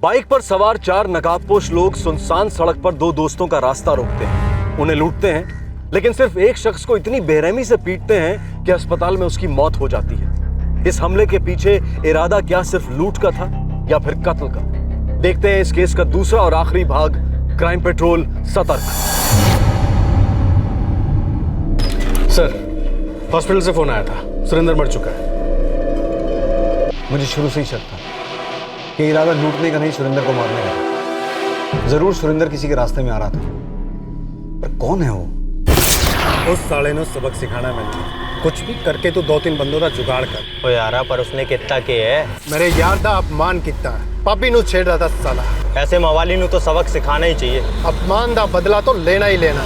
Bike पर सवार 4 नकाबपोश लोग सुनसान सड़क पर 2 दोस्तों का रास्ता रोकते हैं, उन्हें लूटते हैं, लेकिन सिर्फ एक शख्स को इतनी बेरहमी से पीटते हैं कि अस्पताल में उसकी मौत हो जाती है। इस हमले के पीछे इरादा क्या सिर्फ लूट का था या फिर कत्ल का? देखते हैं इस केस का दूसरा और आखिरी भाग, क्राइम पेट्रोल सतर्क। सर, हॉस्पिटल से फोन आया था, सुरेंद्र मर चुका है। मुझे शुरू से ही शक था कि इरादा लूटने का नहीं, सुरेंद्र को मारने का था। जरूर सुरेंद्र किसी के रास्ते में आ रहा था, पर कौन है वो? उस साले ने सबक सिखाना मैंने, कुछ भी करके तो 2-3 बंदों का जुगाड़ कर। ओ यारा, पर उसने कितना के है? मेरे यार दा अपमान कितना है, पापी नु छेड़ रहा था साला। ऐसे मवाली नु तो सबक सिखाना ही चाहिए। अपमान दा बदला तो लेना ही लेना।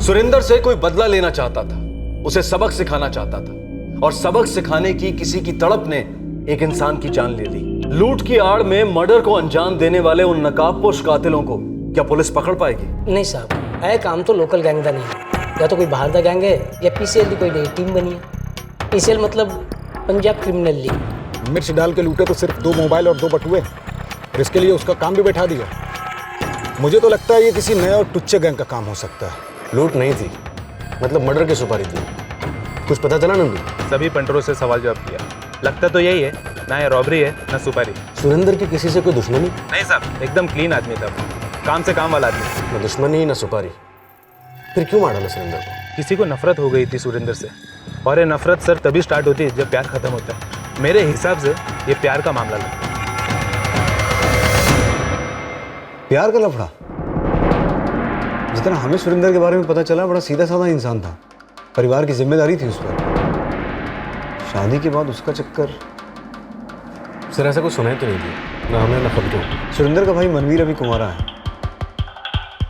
सुरेंद्र से कोई बदला लेना चाहता था, उसे सबक सिखाना चाहता था, और सबक सिखाने की किसी की तड़प ने एक इंसान की जान ले ली। लूट की आड़ में मर्डर को अंजाम देने वाले उन नकाबपोश कातिलों को क्या पुलिस पकड़ पाएगी? नहीं साहब, है काम तो लोकल गैंग का नहीं है, या तो कोई बाहर का गैंग है या पीसीएल की कोई नई टीम बनी है। पीसीएल मतलब पंजाब क्रिमिनल लीग। मिर्च डाल के लूटे तो सिर्फ 2 मोबाइल और 2 बटुए, और इसके लिए उसका काम भी बैठा दिया। मुझे तो लगता है ये किसी नए और टुच्चे गैंग का काम हो सकता है। लूट नहीं थी, मतलब मर्डर की सुपारी थी। कुछ पता चला नंदू? सभी पंटरों से सवाल जवाब किया, लगता तो यही है, ना ये रॉबरी है ना सुपारी। सुरेंद्र की किसी से कोई दुश्मनी? नहीं साहब, एकदम क्लीन आदमी था, काम से काम वाला आदमी। ना दुश्मनी ना सुपारी, फिर क्यों मारा सुरेंद्र को? किसी को नफरत हो गई थी सुरेंद्र से, और ये नफरत सर तभी स्टार्ट होती है जब प्यार खत्म होता है। मेरे हिसाब से ये प्यार का मामला लगता है। प्यार का लफड़ा? जितना हमें सुरेंद्र के बारे में पता चला, बड़ा सीधा साधा इंसान था, परिवार की जिम्मेदारी थी उस पर। शादी के बाद उसका चक्कर। सर ऐसा कुछ सुनाई तो नहीं दिया, ना हमें ना खबरों। सुरेंद्र का भाई मनवीर अभी कुंवारा है,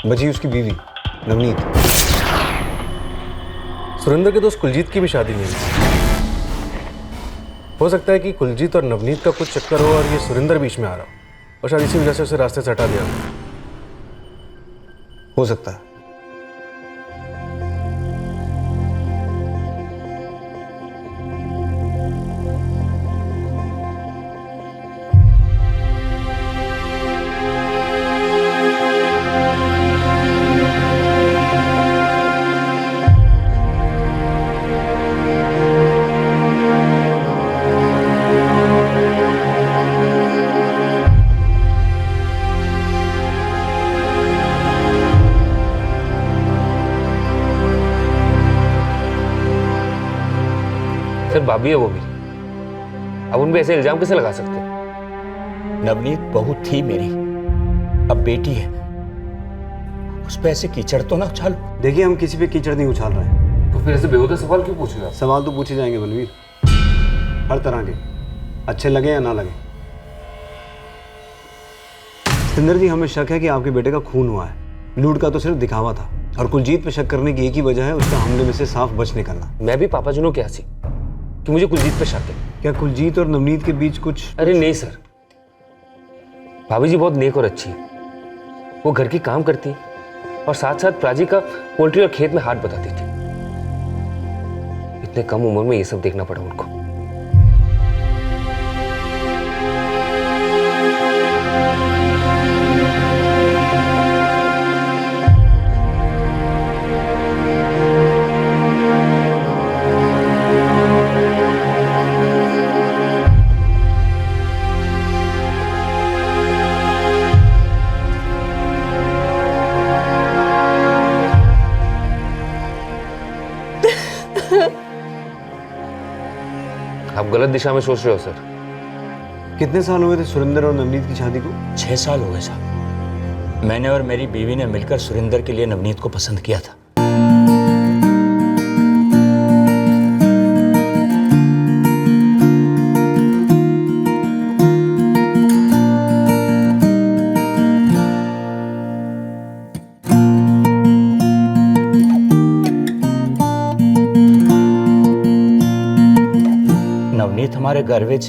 बची उसकी बीवी नवनीत। सुरेंद्र के दोस्त कुलजीत की भी शादी नहीं हुई। हो सकता है कि कुलजीत और नवनीत का कुछ चक्कर हो और ये सुरेंद्र बीच में आ रहा हो, और शायद इसी वजह से उसे रास्ते से हटा दिया हो सकता है। सर भाभी है वो भी, अब उन पे ऐसे इल्जाम कैसे लगा सकते? नवनीत बहू थी मेरी, अब बेटी है, उस पे ऐसे कीचड़ तो ना उछालो। देखिए, हम किसी पे कीचड़ नहीं उछाल रहे हैं। तो फिर ऐसे बेहुदा सवाल क्यों पूछेगा? सवाल तो पूछे जाएंगे मनवीर, हर तरह के, अच्छे लगे या ना लगे। सुरेंद्र जी, हमें शक है कि आपके बेटे का खून हुआ है। लूट का तो सिर्फ दिखावा था, और कुलजीत पे शक करने की एक ही वजह है, उसका हमले में से साफ बच निकलना। मैं भी पापा जुनों क्या सी कि मुझे कुलजीत पे शक है। क्या कुलजीत और नवनीत के बीच कुछ? अरे नहीं सर, भाभी जी बहुत नेक और अच्छी है, वो घर की काम करती है और साथ साथ प्राजी का पोल्ट्री और खेत में हाथ बताती थी। इतने कम उम्र में ये सब देखना पड़ा उनको। आप गलत दिशा में सोच रहे हो सर। कितने साल हुए थे सुरेंद्र और नवनीत की शादी को? 6 साल हो गए साहब। मैंने और मेरी बीवी ने मिलकर सुरेंद्र के लिए नवनीत को पसंद किया था। नवनीत हमारे घर विच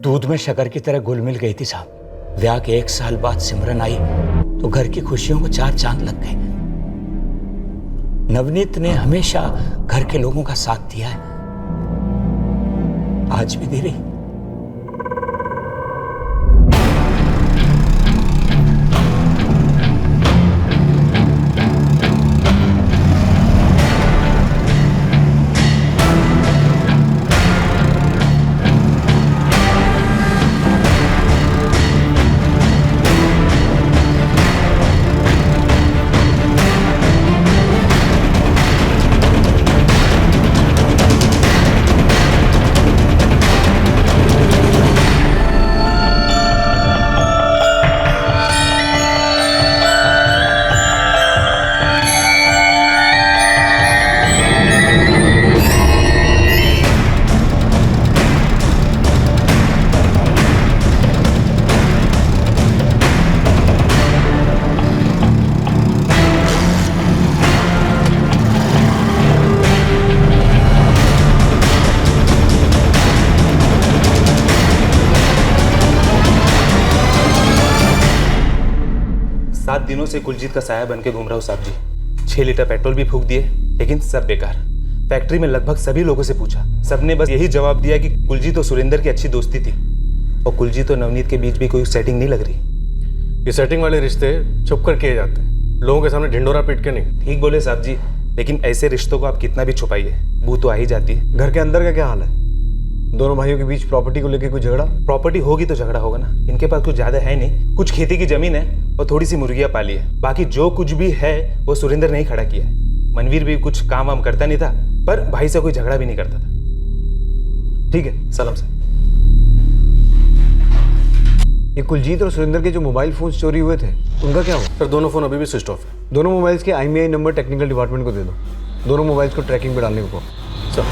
दूध में शक्कर की तरह घुल मिल गई थी साहब। ब्याह के 1 साल बाद सिमरन आई तो घर की खुशियों को 4 चांद लग गए। नवनीत ने हमेशा घर के लोगों का साथ दिया है, आज भी दे रही। दिनों से कुलजीत का साया बन के घूम रहा हूँ साहब जी। 6 लीटर पेट्रोल भी फूंक दिए, लेकिन सब बेकार। फैक्ट्री में लगभग सभी लोगों से पूछा, सबने बस यही जवाब दिया कि कुलजीत और सुरेंद्र की अच्छी दोस्ती थी और कुलजीत और नवनीत के बीच भी कोई सेटिंग नहीं लग रही। ये सेटिंग वाले रिश्ते छुप कर किए जाते हैं, लोगों के सामने ढिंडोरा पीट के नहीं। ठीक बोले साहब जी, लेकिन ऐसे रिश्तों को आप कितना भी छुपाइए, बू तो आ ही जाती है। घर के अंदर का क्या हाल है? दोनों भाइयों के बीच प्रॉपर्टी को लेकर कोई झगड़ा? प्रॉपर्टी होगी तो झगड़ा होगा ना। इनके पास कुछ ज्यादा है नहीं, कुछ खेती की जमीन है और थोड़ी सी मुर्गियां पाली है। बाकी जो कुछ भी है वो सुरेंद्र ने ही खड़ा किया है। मनवीर भी कुछ काम वाम करता नहीं था, पर भाई से कोई झगड़ा भी नहीं करता था। ठीक है, सलाम सर। ये कुलजीत और सुरेंद्र के जो मोबाइल फोन चोरी हुए थे उनका क्या हुआ? सर दोनों फोन अभी भी स्विच ऑफ है। दोनों मोबाइल्स के IMEI नंबर टेक्निकल डिपार्टमेंट को दे दो। दोनों मोबाइल्स को ट्रैकिंग पे डालने को कहो। सर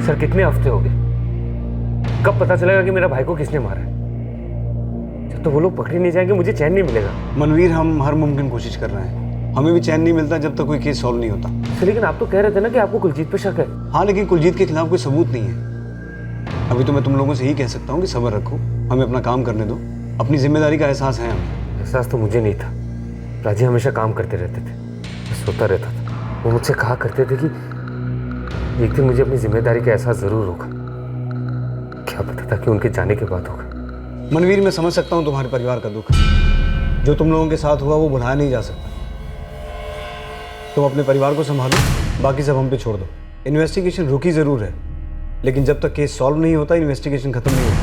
सर कितने हफ्ते हो गए? कब पता चलेगा कि मेरा भाई को किसने मारा है? जब तो वो लोग पकड़े नहीं जाएंगे मुझे चैन नहीं मिलेगा। मनवीर, हम हर मुमकिन कोशिश कर रहे हैं, हमें भी चैन नहीं मिलता जब तक कोई केस सॉल्व नहीं होता। सर लेकिन आप तो कह रहे थे ना कि आपको कुलजीत पे शक है। हाँ, लेकिन कुलजीत के खिलाफ कोई सबूत नहीं है। अभी तो मैं तुम लोगों से यही कह सकता हूँ कि सब्र रखो, हमें अपना काम करने दो। अपनी जिम्मेदारी का एहसास है हमें। एहसास तो मुझे नहीं था। राजी हमेशा काम करते रहते थे, मैं सोता रहता था। वो मुझसे कहा करते थे कि एक दिन मुझे अपनी जिम्मेदारी का एहसास जरूर होगा। क्या पता था कि उनके जाने के बाद होगा। मनवीर, मैं समझ सकता हूँ तुम्हारे परिवार का दुख। जो तुम लोगों के साथ हुआ वो भुलाया नहीं जा सकता। तुम अपने परिवार को संभालो, बाकी सब हम पे छोड़ दो। इन्वेस्टिगेशन रुकी जरूर है, लेकिन जब तक केस सॉल्व नहीं होता इन्वेस्टिगेशन खत्म नहीं होती।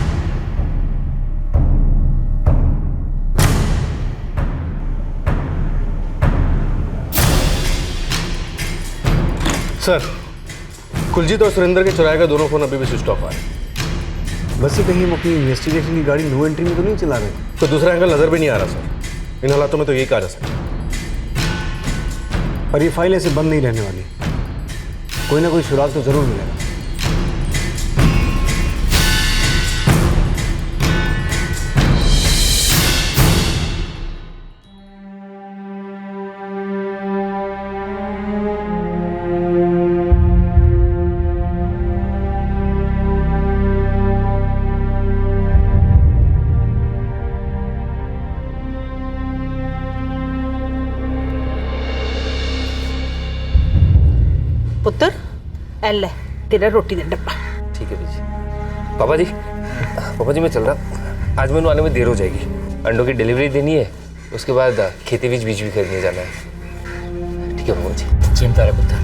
सर, कुलजीत और सुरेंद्र के चुराए गए दोनों फोन अभी भी स्विच ऑफ आ रहे हैं। बस ये कहीं हम अपनी इन्वेस्टिगेशन की गाड़ी नो एंट्री में तो नहीं चला रहे? कोई दूसरा एंगल नजर भी नहीं आ रहा सर। इन हालातों में तो यही कहा जा सकता है। पर ये फाइल ऐसे बंद नहीं रहने वाली, कोई ना कोई सुराग तो जरूर मिलेगा। पुत्र एल तेरा रोटी का डब्बा। ठीक है बीजी। पापा जी मैं चल रहा, आज मैंने आने में देर हो जाएगी। अंडों की डिलीवरी देनी है, उसके बाद खेती बीज भी खरीदने जाना है। ठीक है पापा जी। चिंता रहे पुत्र।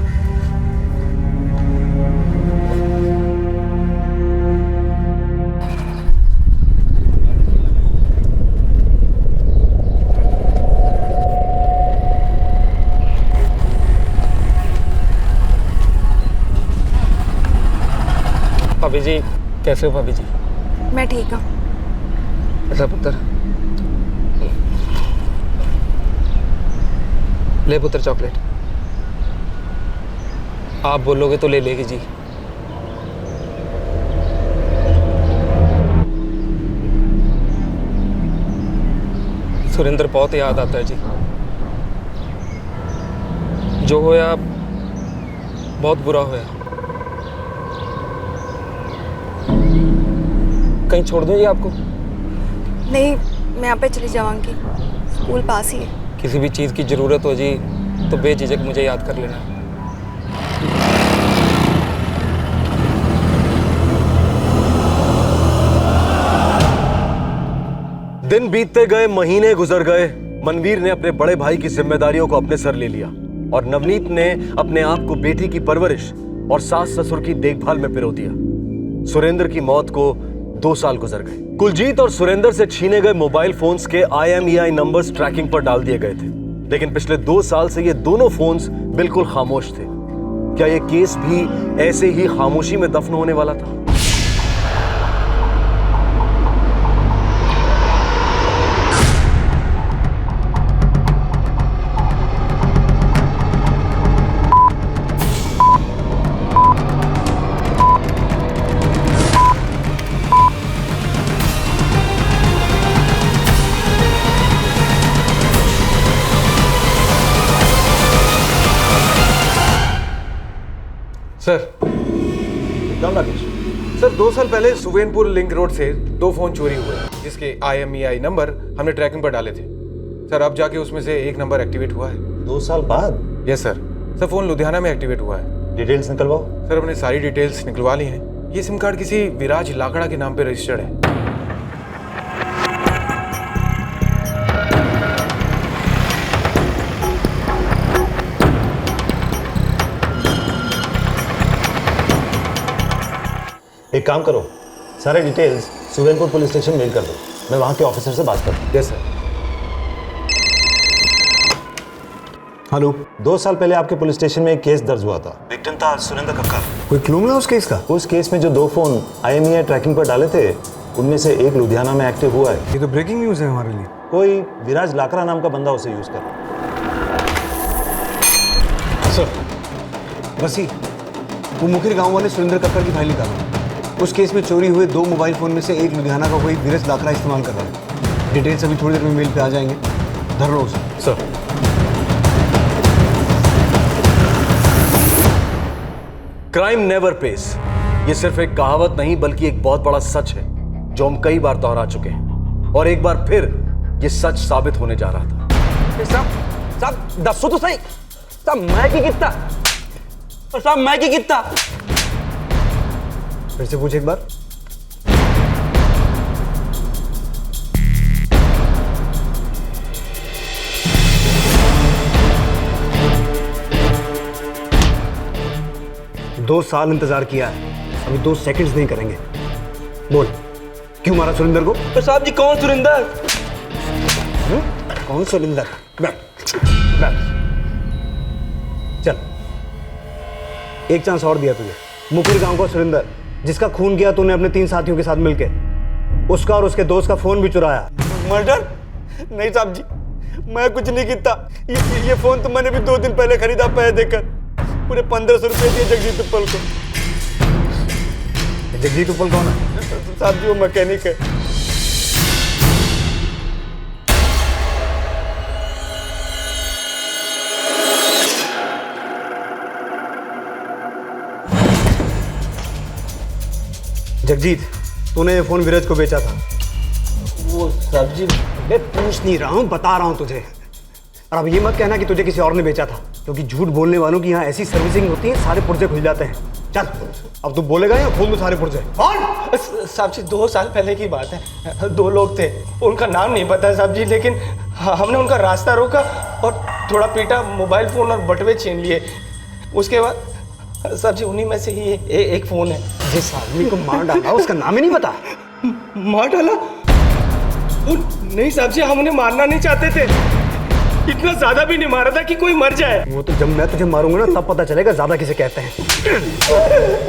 भाभी जी कैसे हो भाभी जी? मैं ठीक हूँ। ऐसा पुत्र ले पुत्र चॉकलेट। आप बोलोगे तो ले लेगी जी। सुरेंद्र बहुत याद आता है जी। जो होया बहुत बुरा होया। कहीं छोड़ दूं जी आपको? नहीं, मैं यहाँ पे चली जाऊँगी, स्कूल पास ही है। किसी भी चीज़ की ज़रूरत हो जी तो बेझिझक मुझे याद कर लेना। दिन बीतते गए, महीने गुजर गए। मनवीर ने अपने बड़े भाई की जिम्मेदारियों को अपने सर ले लिया और नवनीत ने अपने आप को बेटी की परवरिश और सास ससुर की देखभाल में पिरो दिया। सुरेंद्र की मौत को 2 साल गुजर गए। कुलजीत और सुरेंद्र से छीने गए मोबाइल फोन्स के IMEI नंबर्स ट्रैकिंग पर डाल दिए गए थे, लेकिन पिछले 2 साल से ये दोनों फोन्स बिल्कुल खामोश थे। क्या ये केस भी ऐसे ही खामोशी में दफन होने वाला था? सर, एकदम राकेश। सर 2 साल पहले सुवेनपुर लिंक रोड से 2 फोन चोरी हुए जिसके IMEI नंबर हमने ट्रैकिंग पर डाले थे। सर अब जाके उसमें से एक नंबर एक्टिवेट हुआ है। 2 साल बाद? यस सर फोन लुधियाना में एक्टिवेट हुआ है। डिटेल्स निकलवाओ। सर हमने सारी डिटेल्स निकलवा ली हैं। ये सिम कार्ड किसी विराज लाकड़ा के नाम पे रजिस्टर्ड है। एक काम करो, सारे डिटेल्स सुवेनपुर पुलिस स्टेशन मेल कर दो। मैं वहाँ के ऑफिसर से बात करता हूँ। Yes sir. हेलो। 2 साल पहले आपके पुलिस स्टेशन में एक केस दर्ज हुआ था। विक्टिम था सुरेंद्र कक्कर। कोई क्लू मिला उस केस का? उस केस में जो 2 फोन IMEI ट्रैकिंग पर डाले थे उनमें से एक लुधियाना में एक्टिव हुआ है। ये तो ब्रेकिंग न्यूज़ है हमारे लिए। कोई विराज लाकड़ा नाम का बंदा उसे यूज कर रहा है। सर बस ही वो मुखिर गांव वाले सुरेंद्र कक्कर की फाइल निकालो। उस केस में चोरी हुए 2 मोबाइल फोन में से एक लुधियाना का कोई विराज लाकड़ा इस्तेमाल कर रहा है। डिटेल्स अभी थोड़ी देर में मेल पे आ जाएंगे। धर लो उसे। सर क्राइम नेवर पेस, ये सिर्फ एक कहावत नहीं बल्कि एक बहुत बड़ा सच है जो हम कई बार दोहरा चुके हैं और एक बार फिर ये सच साबित होने जा रहा था। साहब दसो तो सही साहब, मैं की कितना साहब, मैं की कितना फिर से पूछ एक बार। दो साल इंतजार किया है, अभी 2 सेकंड्स नहीं करेंगे। बोल क्यों मारा सुरेंद्र को? तो साहब जी कौन सुरेंद्र? कौन सुरेंद्र? बैठ बैठ। चल एक चांस और दिया तुझे। मुखिर गांव का सुरेंद्र जिसका खून किया तूने अपने 3 साथियों के साथ मिलके, उसका और उसके दोस्त का फोन भी चुराया। मर्डर? नहीं साहब जी, मैं कुछ नहीं किया। ये फोन तो मैंने भी 2 दिन पहले खरीदा पैसे देकर। पूरे 1500 रुपए दिए जगजीत उपल को। जगजीत उपल कौन है? साहब जी वो मैकेनिक है। जगजीत तूने ये फोन विराज को बेचा था? वो साहब जी मैं पूछ नहीं रहा हूँ, बता रहा हूँ तुझे। और अब ये मत कहना कि तुझे किसी और ने बेचा था, क्योंकि झूठ बोलने वालों की यहाँ ऐसी सर्विसिंग होती है सारे पुर्जे खुल जाते हैं। चल अब तू बोलेगा या खोल दो सारे पुर्जे? कौन? साहब जी 2 साल पहले की बात है। 2 लोग थे, उनका नाम नहीं पता है साहब जी, लेकिन हमने उनका रास्ता रोका और थोड़ा पीटा, मोबाइल फोन और बटुए छीन लिए। उसके बाद साहब जी उन्हीं में से ही एक फोन है। जिस आदमी को मार डाला उसका नाम ही नहीं पता? मार डाला? नहीं साहब जी, हम उन्हें मारना नहीं चाहते थे। इतना ज्यादा भी नहीं मारा था कि कोई मर जाए। वो तो जब मैं तुझे मारूंगा ना तब पता चलेगा ज्यादा किसे कहते हैं।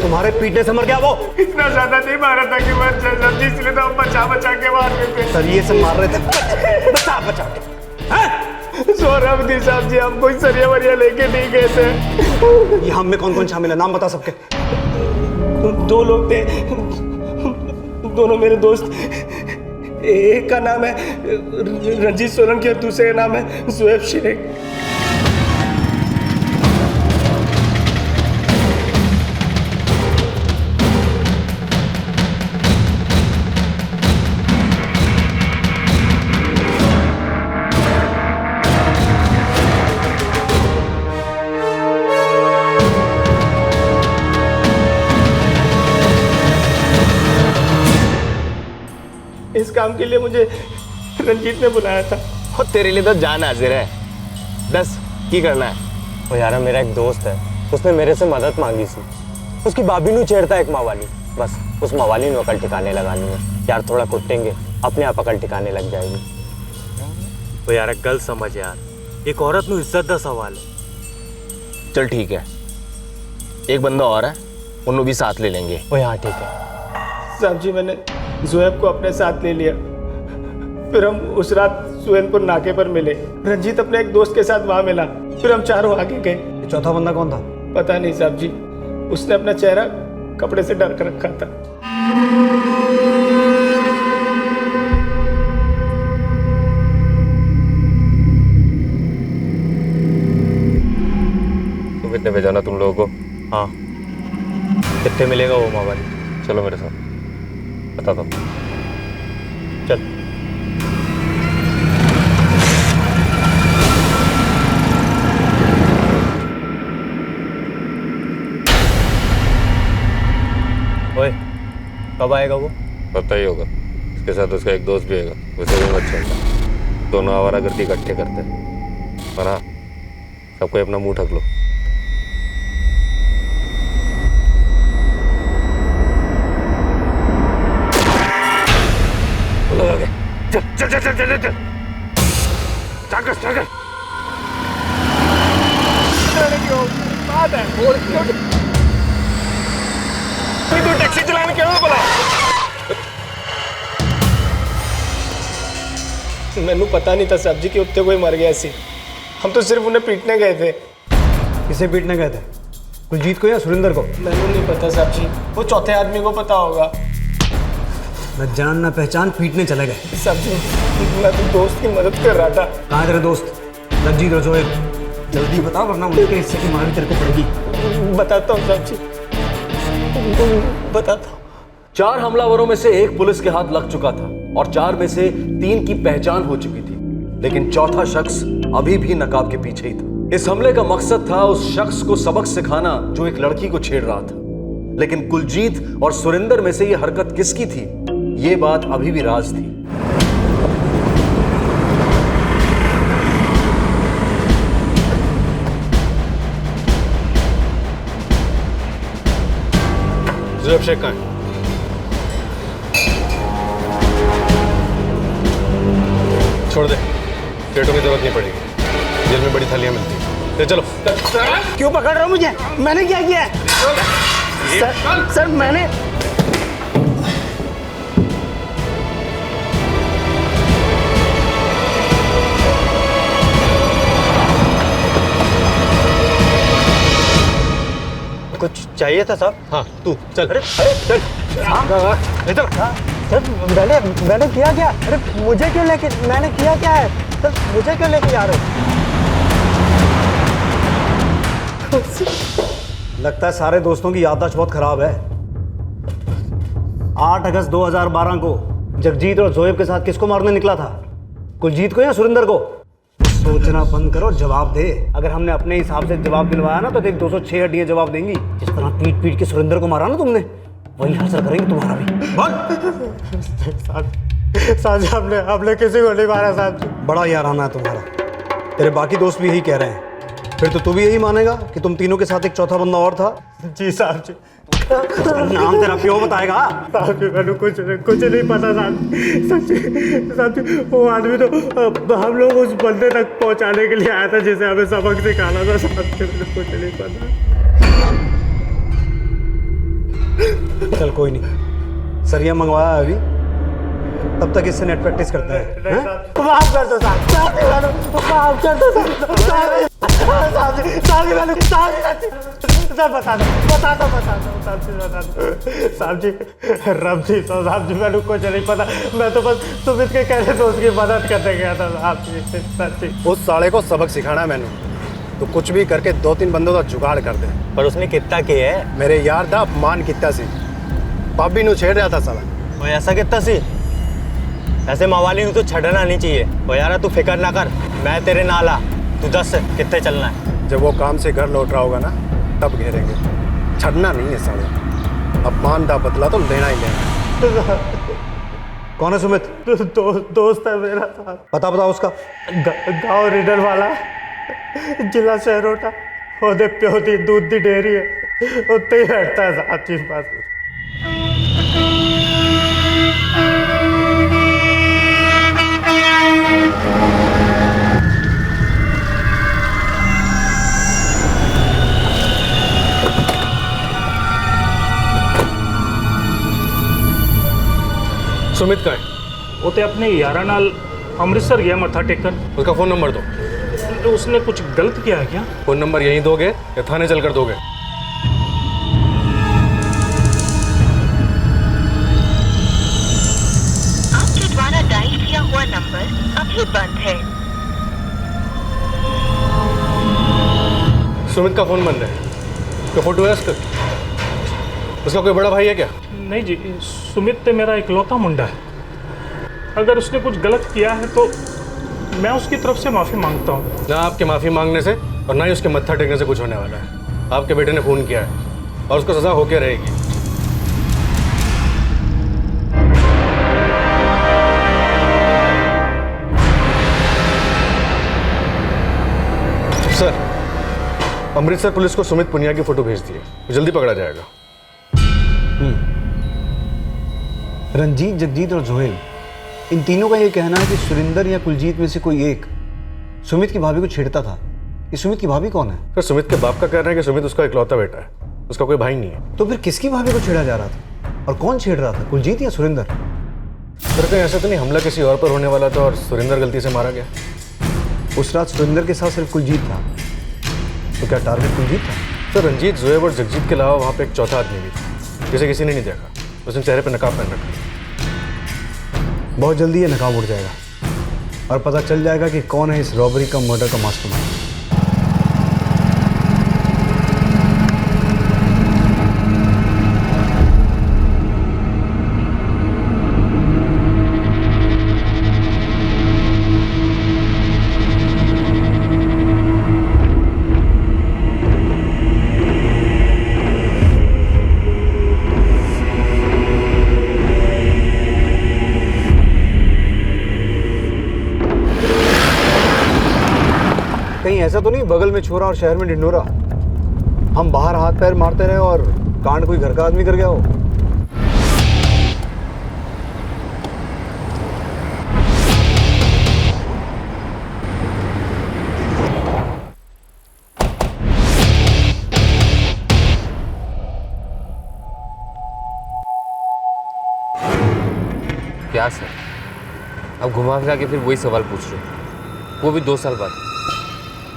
तुम्हारे पीटने से मर गया वो? इतना ज्यादा नहीं मारा था कि मर जाए साहब जी, इसलिए तो हम बचा बचा के मार रहे थे। सर ये सब मार रहे थे बचा बचा के। सोहराबुद्दीन साहब जी, हम कोई सरिया वरिया लेके नहीं गए थे। ये हम में कौन कौन शामिल है, नाम बता सबके। 2 लोग थे, दोनों मेरे दोस्त। एक का नाम है रंजीत सोलंकी और दूसरे का नाम है ज़ुएब शेख। इस काम के लिए मुझे रंजीत ने बुलाया था। और तेरे लिए तो जान हाजिर है। दस की करना है? वो यार मेरा एक दोस्त है, उसने मेरे से मदद मांगी थी। उसकी भाभी नू छेड़ता एक मवाली, बस उस मवाली ने अकल ठिकाने लगानी है। यार थोड़ा कुटेंगे, अपने आप अकल ठिकाने लग जाएगी। वो यार गल समझ यार, एक औरत नू इज्जत दा सवाल है। चल ठीक है, एक बंदा और है, उन्होंने भी साथ ले लेंगे। वो यहाँ ठीक है साहब जी। मैंने ज़ुएब को अपने साथ ले लिया। फिर हम उस रात सुवेनपुर नाके पर मिले। रंजीत अपने एक दोस्त के साथ वहां मिला। फिर हम चारों आगे गए। चौथा बंदा कौन था? पता नहीं साहब जी, उसने अपना चेहरा कपड़े से ढक रखा था। तो कितने भेजाना तुम लोगों को? हाँ, कितने मिलेगा वो मोबाइल? चलो मेरे साथ, बताता हूँ। चल। ओए, कब आएगा वो? पता ही होगा, इसके साथ उसका एक दोस्त भी आएगा, वैसे भी मत चलता। दोनों आवारागर्दी इकट्ठे करते हैं, पर हाँ, सबको अपना मुंह ढक लो। चल चल चल चल चल चल तू टैक्सी चलाने क्यों बोला? मैनू पता नहीं था साहब जी कि उत्ते कोई मर गया सी। हम तो सिर्फ उन्हें पीटने गए थे। किसे पीटने गए थे? कुलजीत को या सुरेंद्र को? मैनू नहीं पता साहब जी, वो चौथे आदमी को पता होगा। न जान न पहचान पीटने चले गए। साहब जी, मैं तो दोस्त की मदद कर रहा था। कहाँ तेरे दोस्त? लज्जी रजोए, जल्दी बता वरना उनके हिस्से की मार भी तेरे को पड़ेगी। बताता हूँ साहब जी, बताता हूँ। 4 हमलावरों में से 1 पुलिस के हाथ लग चुका था और 4 में से 3 की पहचान हो चुकी थी, लेकिन चौथा शख्स अभी भी नकाब के पीछे ही था। इस हमले का मकसद था उस शख्स को सबक सिखाना जो एक लड़की को छेड़ रहा था, लेकिन कुलजीत और सुरेंद्र में से यह हरकत किसकी थी, यह बात अभी भी राज थी। जुएब शेख कहाँ है? छोड़ दे, प्लेटों की जरूरत नहीं पड़ेगी, जेल में बड़ी थालियां मिलती हैं। ले चलो। क्यों पकड़ रहे हो मुझे? मैंने क्या किया है? सर मैंने कुछ चाहिए था साहब? हाँ तू चल। अरे चल। ले चल। सर मैंने किया क्या? अरे मुझे क्यों लेके, मैंने किया क्या है सर? मुझे क्यों लेके जा रहे हो? लगता है सारे दोस्तों की याददाश्त बहुत खराब है। 8 अगस्त 2012 को जगजीत और जोएब के साथ किसको मारने निकला था? कुलजीत को या सुरेंद्र को? सोचना बंद करो, जवाब दे। अगर हमने अपने हिसाब से जवाब दिलवाया ना तो देख 206 हड्डियां जवाब देंगी। जिस तरह पीट पीट के सुरेंद्र को मारा ना तुमने, वही हासिल करेंगे तुम्हारा भी। साहब हमने किसी को नहीं मारा साहब जी। बड़ा याराना है तुम्हारा। तेरे बाकी दोस्त भी यही कह रहे हैं, फिर तो तू भी यही मानेगा कि तुम तीनों के साथ एक चौथा बंदा और था? जी साहब जी। नाम तेरा क्यों बताएगा? साहब जी मैंने कुछ नहीं पता साहब जी। वो आदमी तो हम लोग उस बंदे तक पहुंचाने के लिए आया था जिसे हमें सबक सिखाना था साहब जी। मैंने कुछ नहीं पता। चल कोई नहीं, सरिया मंगवाया है अभी, तब तक इससे नेट प्रैक्टिस करते हैं। माफ कर दो साहब, माफ कर दो साहब। साहब जी रब जी, तो साहब जी मैंने कुछ नहीं पता। मैं तो बस तुम इसके कह रहे दोस्त की मदद करने गया था साहब जी। उस साले को सबक सिखाना है मैंने, तो कुछ भी करके 2-3 बंदों का जुगाड़ कर दे। पर उसने कितना किया है? मेरे यार दा अपमान कितना सी, पापी नु छेड़ रहा था साला। वो ऐसा कितना सी? ऐसे मवाली तो छड़ना नहीं चाहिए। वो यार तू फिक्र ना कर, मैं तेरे नाल आ। तू 10 कितने चलना है? जब वो काम से घर लौट रहा होगा ना तब घेरेंगे, छड़ना नहीं है साले। अपमान का बदला तो लेना ही लेना। कौन है सुमित? दोस्त है मेरा साहब। पता उसका? गाँव रीडर वाला, जिला शहरोटा, ओदे प्यो दी दूध दी डेयरी है, उत्ते ही बैठता है साहब जी पास। सुमित का है? वो तो अपने यारा नाल अमृतसर गया मत्था टेकन। उसका फोन नंबर दो। तो उसने कुछ गलत किया है क्या? फोन नंबर यहीं दोगे या थाने चलकर दोगे? आपके द्वारा डायल किया हुआ नंबर अभी बंद है। सुमित का फोन बंद है, क्या फोटो है उसका? उसका कोई बड़ा भाई है क्या? नहीं जी, सुमित तो मेरा इकलौता मुंडा है। अगर उसने कुछ गलत किया है तो मैं उसकी तरफ से माफ़ी मांगता हूँ। ना आपके माफ़ी मांगने से और ना ही उसके मत्था टेकने से कुछ होने वाला है। आपके बेटे ने खून किया है और उसको सज़ा होके रहेगी। सर, अमृतसर पुलिस को सुमित पुनिया की फोटो भेज दिए, जल्दी पकड़ा जाएगा। रंजीत, जगजीत और जोहेल, इन तीनों का ये कहना है कि सुरिंदर या कुलजीत में से कोई एक सुमित की भाभी को छेड़ता था। ये सुमित की भाभी कौन है? सर, सुमित के बाप का कहना है कि सुमित उसका इकलौता बेटा है, उसका कोई भाई नहीं है। तो फिर किसकी भाभी को छेड़ा जा रहा था और कौन छेड़ रहा था, कुलजीत या सुरिंदर? सर, कहीं ऐसा तो नहीं हमला किसी और पर होने वाला था और सुरिंदर गलती से मारा गया? उस रात सुरिंदर के साथ सिर्फ कुलजीत था, तो क्या टारगेट कुलजीत था? सर, रंजीत, जोएब और जगजीत के अलावा वहाँ पे एक चौथा आदमी भी था जिसे किसी ने नहीं देखा। उसने चेहरे पर नकाब पहन रखा। बहुत जल्दी ये नकाब उड़ जाएगा और पता चल जाएगा कि कौन है इस रॉबरी का, मर्डर का मास्टरमाइंड। कहीं ऐसा तो नहीं बगल में छोरा और शहर में ढिंढोरा? हम बाहर हाथ पैर मारते रहे और कांड कोई घर का आदमी कर गया हो? क्या सर, अब घुमा फिरा के फिर वही सवाल पूछ रहे हो, वो भी 2 साल बाद?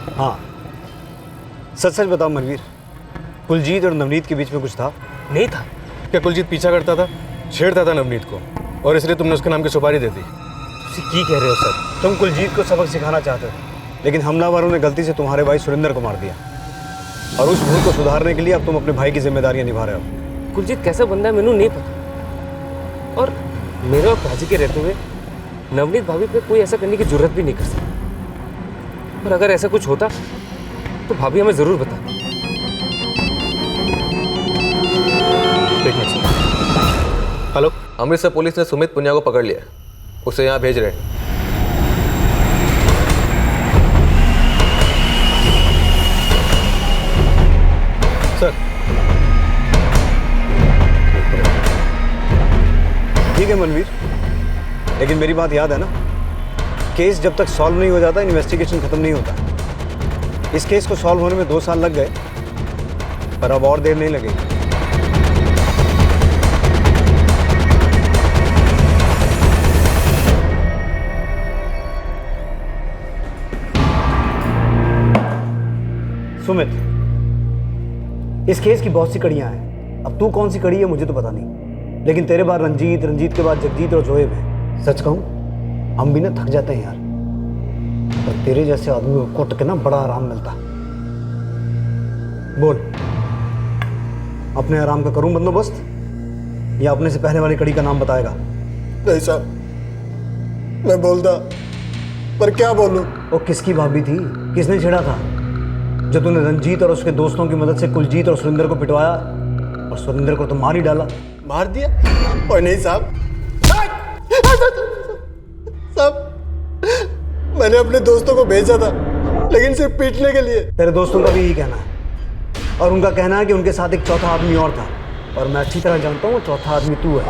हाँ, सच सच बताओ मनवीर, कुलजीत और नवनीत के बीच में कुछ था? नहीं था। क्या कुलजीत पीछा करता था, छेड़ता था नवनीत को और इसलिए तुमने उसके नाम की सुपारी दे दी? की कह रहे हो सर? तुम कुलजीत को सबक सिखाना चाहते थे, लेकिन हमलावरों ने गलती से तुम्हारे भाई सुरिंदर को मार दिया और उस भूल को सुधारने के लिए अब तुम अपने भाई की जिम्मेदारियां निभा रहे हो। कुलजीत कैसा बंदा है मैंने नहीं पता, और मेरे और भाजी के रहते हुए नवनीत भाभी पे कोई ऐसा करने की जरूरत भी नहीं कर सकती। और अगर ऐसा कुछ होता तो भाभी हमें जरूर बता। हेलो, अमृतसर पुलिस ने सुमित पुनिया को पकड़ लिया, उसे यहाँ भेज रहे हैं। सर, ठीक है मनवीर, लेकिन मेरी बात याद है ना, केस जब तक सॉल्व नहीं हो जाता इन्वेस्टिगेशन खत्म नहीं होता। इस केस को सॉल्व होने में 2 साल लग गए, पर अब और देर नहीं लगेगी। सुमित, इस केस की बहुत सी कड़ियां हैं। अब तू कौन सी कड़ी है मुझे तो पता नहीं, लेकिन तेरे बाद रंजीत, रंजीत के बाद जगजीत और जोएब है। सच कहूं, हम भी ना थक जाते हैं यार, पर तेरे जैसे आदमी को कुट के ना बड़ा आराम मिलता। बोल, अपने आराम का करूं बंदोबस्त या अपने से पहले वाली कड़ी का नाम बताएगा? नहीं साहब, मैं बोलता, पर क्या बोलूं? वो किसकी भाभी थी, किसने छेड़ा था, जो तूने रंजीत और उसके दोस्तों की मदद से कुलजीत और सुरिंदर को पिटवाया और सुरिंदर को तो मार ही डाला? मार दिया? और नहीं साहब, साहब मैंने अपने दोस्तों को भेजा था, लेकिन सिर्फ पीटने के लिए। तेरे दोस्तों का भी यही कहना है, और उनका कहना है कि उनके साथ एक चौथा आदमी और था, और मैं अच्छी तरह जानता हूँ वो चौथा आदमी तू है।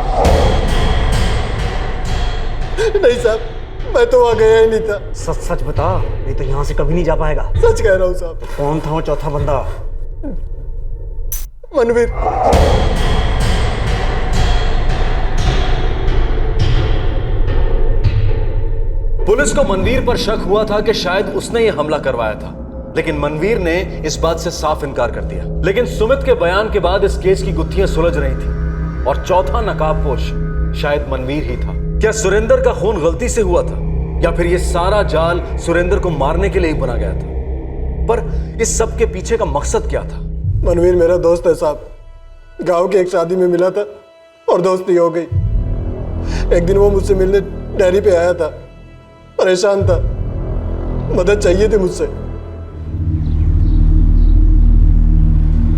नहीं साहब, मैं तो वहां गया ही नहीं था। सच सच बता, नहीं तो यहाँ से कभी नहीं जा पाएगा। सच कह रहा हूँ साहब। कौन था वो चौथा बंदा? मनवीर। पुलिस को मनवीर पर शक हुआ था कि शायद उसने ये हमला करवाया था, लेकिन मनवीर ने इस बात से साफ इनकार कर दिया। लेकिन सुमित के बयान के बाद इस केस की गुत्थियां सुलझ रही थी और चौथा नकाबपोश शायद मनवीर ही था। क्या सुरेंद्र का खून गलती से हुआ था या फिर यह सारा जाल सुरेंद्र को मारने के लिए ही बना गया था? पर इस सब के पीछे का मकसद क्या था? मनवीर मेरा दोस्त है साहब, गांव की एक शादी में मिला था और दोस्ती हो गई। एक दिन वो मुझसे मिलने डेयरी पे आया था, परेशान था, मदद चाहिए थी मुझसे।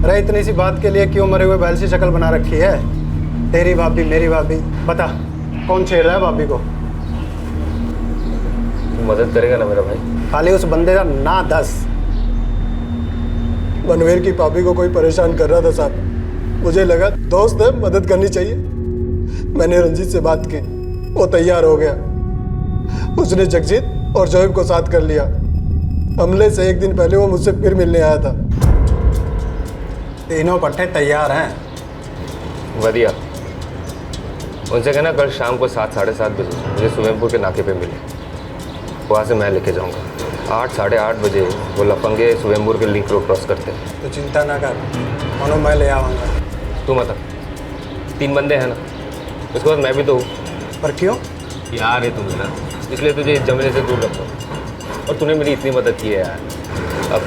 अरे इतनी सी बात के लिए क्यों मरे हुए बैल सी शक्ल बना रखी है? तेरी भाभी मेरी भाभी, बता कौन छेड़ रहा है भाभी को? तू मदद करेगा ना मेरा भाई? खाली उस बंदे का ना दस। बनवीर की भाभी को कोई परेशान कर रहा था साहब, मुझे लगा दोस्त है, मदद करनी चाहिए। मैंने रंजीत से बात की, वो तैयार हो गया। उसने जगजीत और जोएब को साथ कर लिया। हमले से एक दिन पहले वो मुझसे फिर मिलने आया था। तीनों पट्टे तैयार हैं। बढ़िया। उनसे कहना कल शाम को 7 साढ़े 7 बजे मुझे सुवेमपुर के नाके पे मिले। वहाँ से मैं लेके जाऊँगा। 8 साढ़े 8 बजे वो लफंगे सुवेमपुर के लिंक रोड क्रॉस करते हैं। तो चिंता ना कर, मानो मैं ले आऊँगा। तू मत, 3 बंदे हैं ना, उसके बाद मैं भी तो हूँ। पर क्यों? यार है तू मेरा, इसलिए तुझे इस जमले से दूर रखता हूँ। और तूने मेरी इतनी मदद की है यार, अब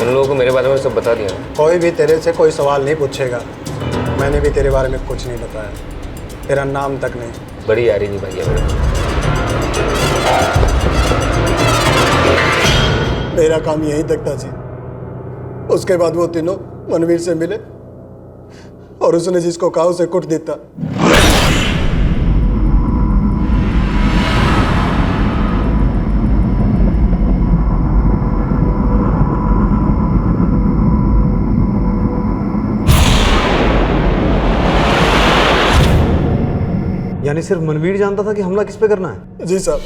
उन लोगों को मेरे बारे में सब बता दिया ना। कोई भी तेरे से कोई सवाल नहीं पूछेगा। मैंने भी तेरे बारे में कुछ नहीं बताया, तेरा नाम तक नहीं। बड़ी यारी नहीं भाई है मेरा काम यहीं तक था जी। उसके बाद वो तीनों मनवीर से मिले और उसने जिसको कहा उसे कुट देता। यानी सिर्फ मनवीर जानता था कि हमला किस पे करना है? जी साहब।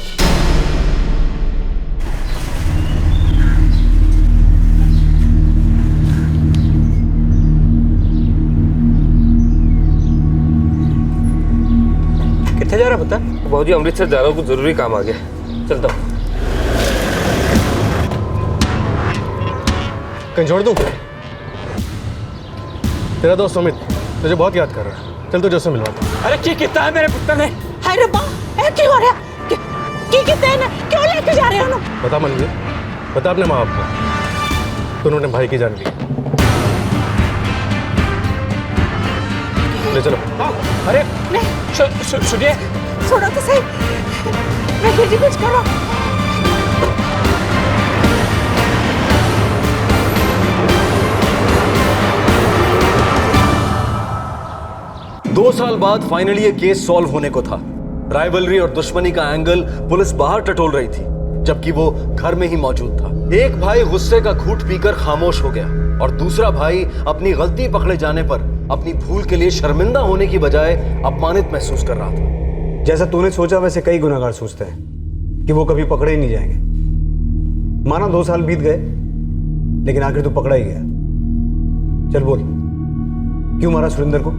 कितने जा रहा है पता? बहुत जी अमृतसर जा रहा हूँ, कुछ जरूरी काम आ गया, चलता हूँ। कहीं छोड़ दूँ? तेरा दोस्त अमित तुझे बहुत याद कर रहा है, चल तुझे उससे मिलवाता हूँ। अरे की कितना है मेरे पुत्र ने? हाय रब्बा, ए की हो रहा? की कितने हैं? क्यों लेके जा रहे हो? बता मनवीर, बता अपने माँ बाप को, तूने अपने भाई की जान ली। ले चलो। अरे सुनिए, छोड़ो तो सही, मैं जी कुछ करो। 2 साल बाद फाइनली ये केस सॉल्व होने को था। राइवलरी और दुश्मनी का एंगल पुलिस बाहर टटोल रही थी, जबकि वो घर में ही मौजूद था। एक भाई गुस्से का घूंट पीकर खामोश हो गया और दूसरा भाई अपनी गलती पकड़े जाने पर अपनी भूल के लिए शर्मिंदा होने की बजाय अपमानित महसूस कर रहा था। जैसा तूने सोचा वैसे कई गुनहगार सोचते हैं कि वो कभी पकड़े ही नहीं जाएंगे। माना 2 साल बीत गए, लेकिन आखिर तू पकड़ा ही गया। चल बोल, क्यों मारा सुरेंद्र को?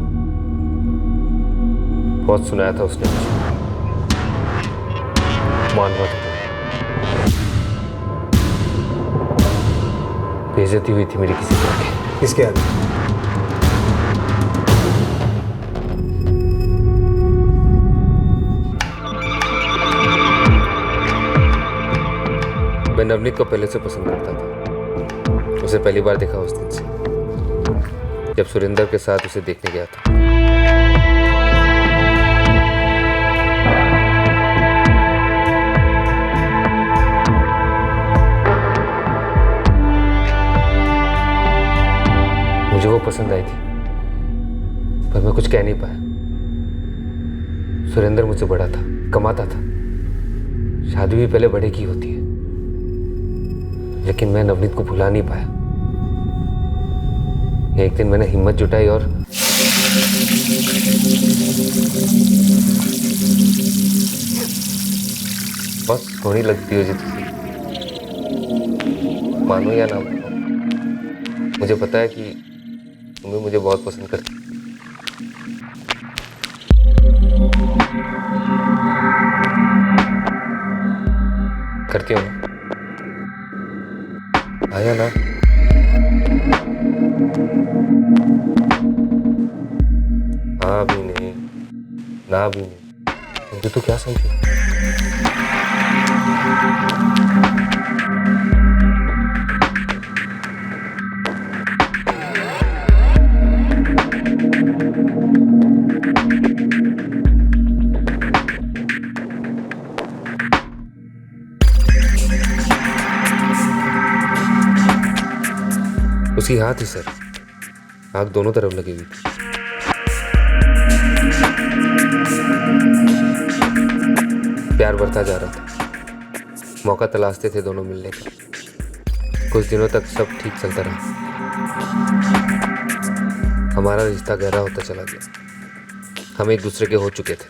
बहुत सुनाया था उसने, मानवा था। बेइज्जती हुई थी मेरी किसी तरह की। किसके आगे? मैं नवनीत को पहले से पसंद करता था। उसे पहली बार देखा उस दिन से, जब सुरेंद्र के साथ उसे देखने गया था। मुझे वो पसंद आई थी, पर मैं कुछ कह नहीं पाया। सुरेंद्र मुझसे बड़ा था, कमाता था, शादी भी पहले बड़े की होती है, लेकिन मैं नवनीत को भुला नहीं पाया। एक दिन मैंने हिम्मत जुटाई और बहुत सोहनी लगती हो जी तुझे, मानो या ना मानो, मुझे पता है कि तुम्हें मुझे बहुत पसंद करती। करती हो ना? आया ना? हाँ भी नहीं, ना भी नहीं, मुझे तो क्या समझे? उसकी हाथ ही सर, आग दोनों तरफ लगी हुई थी। प्यार बढ़ता जा रहा था, मौका तलाशते थे दोनों मिलने का। कुछ दिनों तक सब ठीक चलता रहा। हमारा रिश्ता गहरा होता चला गया। हम एक दूसरे के हो चुके थे।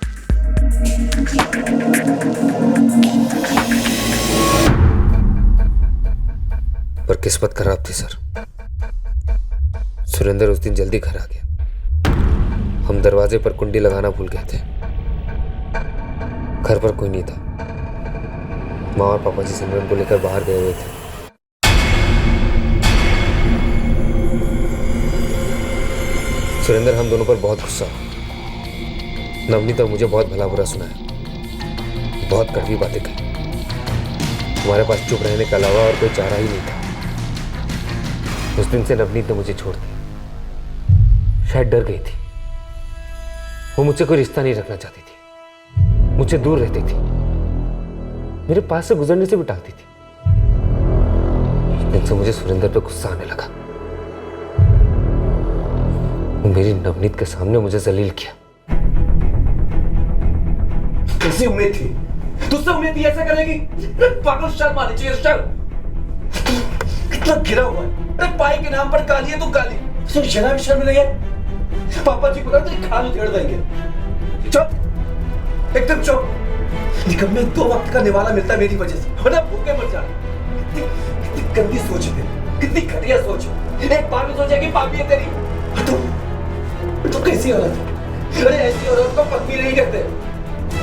पर किस्मत खराब थी सर। सुरेंद्र उस दिन जल्दी घर आ गया। हम दरवाजे पर कुंडी लगाना भूल गए थे। घर पर कोई नहीं था। माँ और पापा जी सिमरन को लेकर बाहर गए हुए थे। सुरेंद्र हम दोनों पर बहुत गुस्सा। नवनीत और मुझे बहुत भला बुरा सुनाया, बहुत कड़वी बातें कही। हमारे पास चुप रहने के अलावा और कोई चारा ही नहीं था। उस दिन से नवनीत ने मुझे छोड़ दिया। शायद डर गई थी। वो मुझसे कोई रिश्ता नहीं रखना चाहती थी, मुझसे दूर रहती थी, मेरे पास से गुजरने से भी टालती थी। एक दिन से मुझे सुरेंद्र पे गुस्सा आने लगा। वो मेरी नवनीत के सामने मुझे जलील किया। कैसी उम्मीद थी? तुझसे उम्मीद थी ऐसा करेगी? पागल, शर्म आनी चाहिए, शर्म। कितना गिरा हुआ है। अरे पाई के नाम पर गाली है तो गाली, तो जरा भी शर्म नहीं है। पापा जी बोला तो खाल उधेड़ देंगे। चुप, एकदम चुप। निकम्मे 2 वक्त का निवाला मिलता है मेरी वजह से, वरना भूखे मर जाए। कितनी गंदी सोच है, कितनी घटिया सोच है। एक बार भी सोचा कि पापी है तेरी। तो कैसी औरत है? अरे ऐसी औरत को पत्नी नहीं कहते,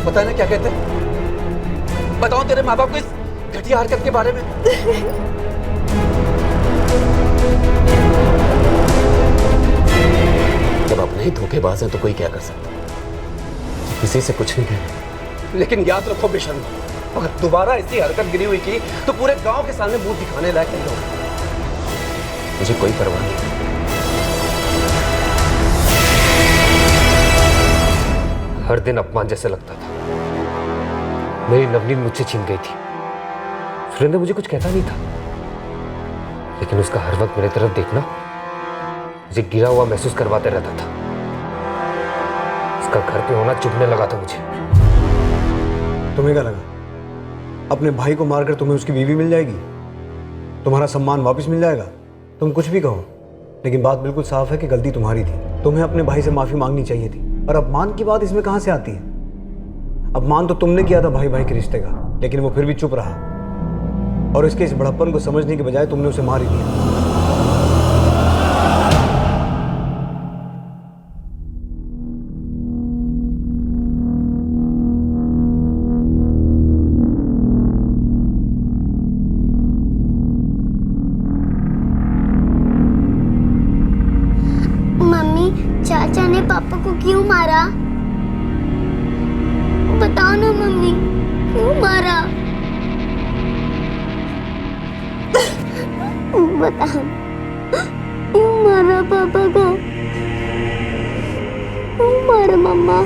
पता ना क्या कहते हैं? बताओ तेरे माँ बाप को इस घटिया हरकत के बारे में। जब अपने ही धोखेबाज है तो कोई क्या कर सकता है? किसी से कुछ नहीं कहना। लेकिन याद रखो बेशर्म, अगर दोबारा ऐसी हरकत गिरी हुई की तो पूरे गांव के सामने मुंह दिखाने लायक नहीं होगा। मुझे कोई परवाह नहीं। हर दिन अपमान जैसे लगता था। मेरी नवनीत मुझसे छीन गई थी। सुरेंद्र मुझे कुछ कहता नहीं था, लेकिन उसका हर वक्त मेरी तरफ देखना मुझे गिरा हुआ महसूस करवाते रहता था। उसका घर पे होना चुभने लगा था मुझे। तुम्हें क्या लगा अपने भाई को मारकर तुम्हें उसकी बीवी मिल जाएगी, तुम्हारा सम्मान वापस मिल जाएगा? तुम कुछ भी कहो, लेकिन बात बिल्कुल साफ है कि गलती तुम्हारी थी। तुम्हें अपने भाई से माफी मांगनी चाहिए थी। और अपमान की बात इसमें कहां से आती है? अपमान तो तुमने किया था भाई भाई के रिश्ते का, लेकिन वो फिर भी चुप रहा और इसके इस बड़प्पन को समझने के बजाय तुमने उसे मार ही दिया। चाचा ने पापा को क्यों मारा? बताओ ना मम्मी, क्यों मारा? बताओ, क्यों मारा पापा को? क्यों मारा मम्मा?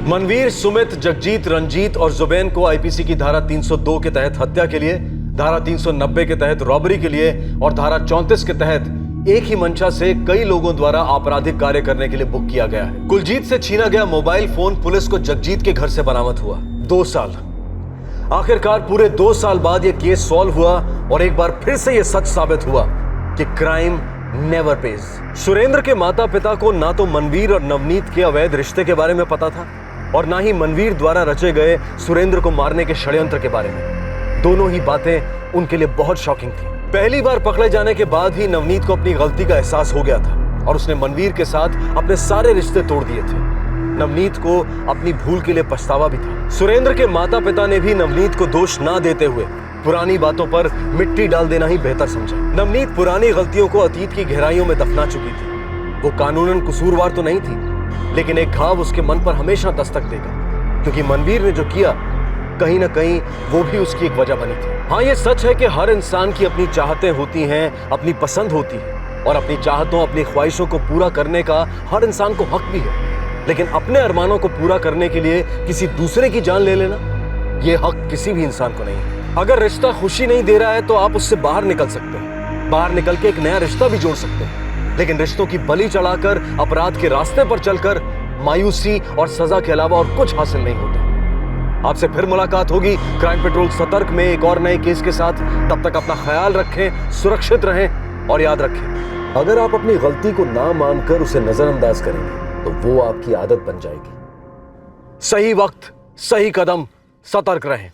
मनवीर, सुमित, जगजीत, रंजीत और जुबैन को आईपीसी की धारा 302 के तहत हत्या के लिए, धारा 390 के तहत रॉबरी के लिए और धारा 34 के तहत एक ही मंशा से कई लोगों द्वारा आपराधिक कार्य करने के लिए बुक किया गया है। कुलजीत से छीना गया मोबाइल फोन पुलिस को जगजीत के घर से बरामद हुआ। 2 साल, आखिरकार पूरे 2 साल बाद यह केस सॉल्व हुआ और एक बार फिर से यह सच साबित हुआ कि क्राइम नेवर पेज। सुरेंद्र के माता पिता को ना तो मनवीर और नवनीत के अवैध रिश्ते के बारे में पता था और ना ही मनवीर द्वारा रचे गए सुरेंद्र को मारने के षड्यंत्र के बारे में। दोनों ही बातें उनके लिए बहुत शॉकिंग थी। पहली बार पकड़े जाने के बाद ही नवनीत को अपनी गलती का एहसास हो गया था और उसने मनवीर के साथ अपने सारे रिश्ते तोड़ दिए थे। नवनीत को अपनी भूल के लिए पछतावा भी था। सुरेंद्र के माता पिता ने भी नवनीत को दोष ना देते हुए पुरानी बातों पर मिट्टी डाल देना ही बेहतर समझा। नवनीत पुरानी गलतियों को अतीत की गहराइयों में दफना चुकी थी। वो कानूनन कसूरवार तो नहीं थी, लेकिन एक घाव उसके मन पर हमेशा दस्तक देगा, क्योंकि मनवीर ने जो किया कहीं ना कहीं वो भी उसकी एक वजह बनी थी। हाँ, ये सच है कि हर इंसान की अपनी चाहतें होती हैं, अपनी पसंद होती है, और अपनी चाहतों, अपनी ख्वाहिशों को पूरा करने का हर इंसान को हक भी है। लेकिन अपने अरमानों को पूरा करने के लिए किसी दूसरे की जान ले लेना, ये हक किसी भी इंसान को नहीं है। अगर रिश्ता खुशी नहीं दे रहा है तो आप उससे बाहर निकल सकते हैं, बाहर निकल के एक नया रिश्ता भी जोड़ सकते हैं। लेकिन रिश्तों की बलि चढ़ाकर, अपराध के रास्ते पर चलकर मायूसी और सजा के अलावा और कुछ हासिल नहीं होता। आपसे फिर मुलाकात होगी क्राइम पेट्रोल सतर्क में एक और नए केस के साथ। तब तक अपना ख्याल रखें, सुरक्षित रहें और याद रखें, अगर आप अपनी गलती को ना मानकर उसे नजरअंदाज करेंगे तो वो आपकी आदत बन जाएगी। सही वक्त, सही कदम, सतर्क रहें।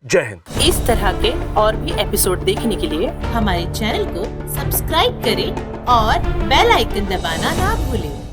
जय हिंद। इस तरह के और भी एपिसोड देखने के लिए हमारे चैनल को सब्सक्राइब करें और बेल आइकन दबाना ना भूलें।